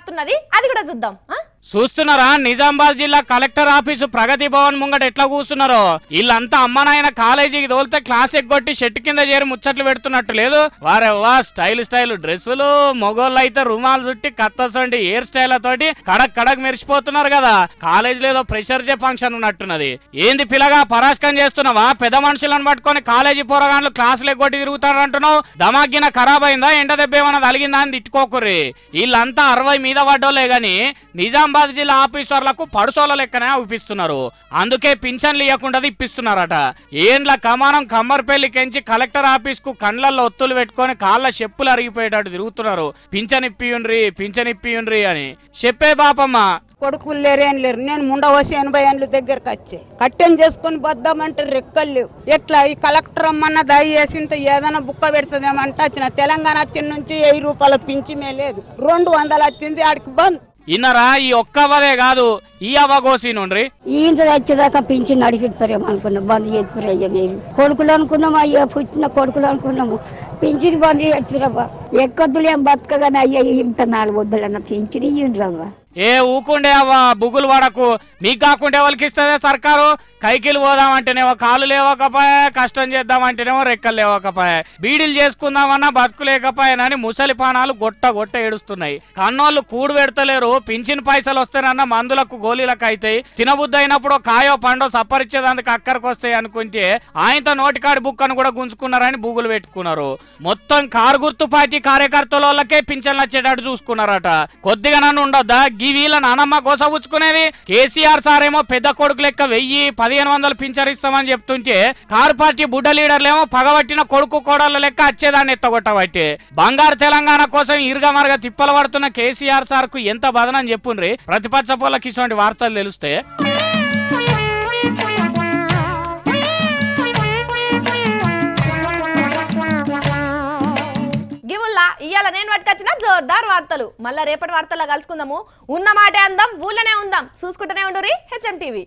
మారుతున్నది అది కూడా చూద్దాం. చూస్తున్నారా నిజామాబాద్ జిల్లా కలెక్టర్ ఆఫీసు ప్రగతి భవన్ ముంగట ఎట్లా కూర్చున్నారో. వీళ్ళంతా అమ్మనాయన కాలేజీకి తోలితే క్లాస్ ఎగ్గొట్టి షెట్టు కింద చేరి ముచ్చట్లు పెడుతున్నట్టు లేదు. వారెవ్వా స్టైల్ డ్రెస్సులు, మొగోళ్ళు అయితే రుమాలు చుట్టి కత్తసండి హెయిర్ స్టైల్ తోటి కడక్ మెరిసిపోతున్నారు కదా. కాలేజీలో ఏదో ప్రెషర్ డే ఫంక్షన్ ఉన్నట్టున్నది. ఏంది పిల్లగా పరాస్కం చేస్తున్నావా? పెద్ద మనుషులను పట్టుకొని కాలేజీ పోరగాన్లు క్లాసులు ఎగ్గొట్టి తిరుగుతారు అంటున్నావు. దమాగిన ఖరాబ్ అయిందా, ఎండ దెబ్బ ఏమన్నా తగిలిందా అని తిట్టుకోకుర్రి. వీళ్ళంతా 60 మీద పడ్డోలే గాని నిజామాబాద్ జిల్లా ఆఫీసర్లకు పడుసోల లెక్కనే ఊపిస్తున్నారు. అందుకే పింఛన్లు ఇవ్వకుండా ఇప్పిస్తున్నారట. ఏండ్ల కమానం కమ్మర్పల్లి కెంచి కలెక్టర్ ఆఫీస్ కు కండ్లల్లో ఒత్తులు పెట్టుకొని కాళ్ళ చెప్పులు అరిగిపోయేటట్టు తిరుగుతున్నారు. పింఛన్ ఇప్పియుండ్రి అని చెప్పే బాపమ్మ. కొడుకులు లేరేం లేరు. నేను ముండవసి 80 ఏళ్ళ దగ్గరకు వచ్చే కట్టెం చేసుకుని బద్దామంటే రెక్కలు లేవు. ఎట్లా ఈ కలెక్టర్ అమ్మన్న దయచేసి ఇంత ఏదైనా బుక్క పెడుతుందేమంటే వచ్చిన తెలంగాణ వచ్చిన నుంచి 1000 రూపాయల పింఛమే లేదు. 200 వచ్చింది ఆడికి బంద్. ఇన్నరా ఈ ఒక్కవదే కాదు ఈ అవగోసి నుండ్రి ఈంత వచ్చేదాకా పింఛన్ అడిగిస్తారేమో అనుకున్నాం. బంద్ చేస్తున్నారు. మీరు కొడుకులు అనుకున్నాము, అయ్యా పుట్టిన కొడుకులు అనుకున్నాము. పింఛన్ బంద్ చేయొచ్చురవ్వ. ఎక్కద్దులు ఏం బతకగానే అయ్యా ఇంత 4 వద్దులన్న పింఛన్ ఇయ్యండ్రవ్వ. ఏ ఊకుండే అవ్వా బుగులు పడకు. మీకు కాకుండా ఎవరికి ఇస్తుందే సర్కారు? కైకిలు పోదామంటేనేమో కాళ్ళు లేవకపోయా, కష్టం చేద్దామంటేనేమో రెక్కలు లేవకపోయా, బీడీలు చేసుకుందామన్నా బతుకు లేకపోయానని ముసలి పానాలు గొట్ట ఏడుస్తున్నాయి. కన్నోళ్ళు కూడు పెడతలేరు. పింఛన్ పైసలు వస్తేనన్నా మందులకు గోళీలకు అవుతాయి. తినబుద్ధి అయినప్పుడు కాయో పండో సప్పరిచ్చేదానికి అక్కడికి వస్తాయి అనుకుంటే ఆయనతో నోటికాడి బుక్కను కూడా గుంజుకున్నారని బుగులు పెట్టుకున్నారు. మొత్తం కారు గుర్తు పార్టీ కార్యకర్తలకే పింఛన్లు వచ్చేటట్టు చూసుకున్నారట. కొద్దిగా నన్ను ఉండొద్దా వీళ్ళ నానమ్మ గోసపుచ్చుకునేది? కేసీఆర్ సార్ ఏమో పెద్ద కొడుకు లెక్క 1000-1500 పింఛరిస్తామని చెప్తుంటే కారు పార్టీ బుడ్డ లీడర్లేమో పగబట్టిన కొడుకు కోడళ్ళ లెక్క వచ్చేదాన్ని ఎత్తగొట్టబట్టి బంగారు తెలంగాణ కోసం ఇరుగమరగా తిప్పలు పడుతున్న కేసీఆర్ సార్ కు ఎంత బదనని చెప్పుండ్రి. ప్రతిపక్ష పోలకి ఇటువంటి వార్తలు తెలిస్తే ఇవాళ నేను పట్టుకొచ్చిన జోర్దార్ వార్తలు. మళ్ళా రేపటి వార్తల్లో కలుసుకుందాము. ఉన్న మాటే అందాం, ఊళ్ళనే ఉందాం. చూసుకుంటూనే ఉండుర్రి హెచ్ఎం టీవీ.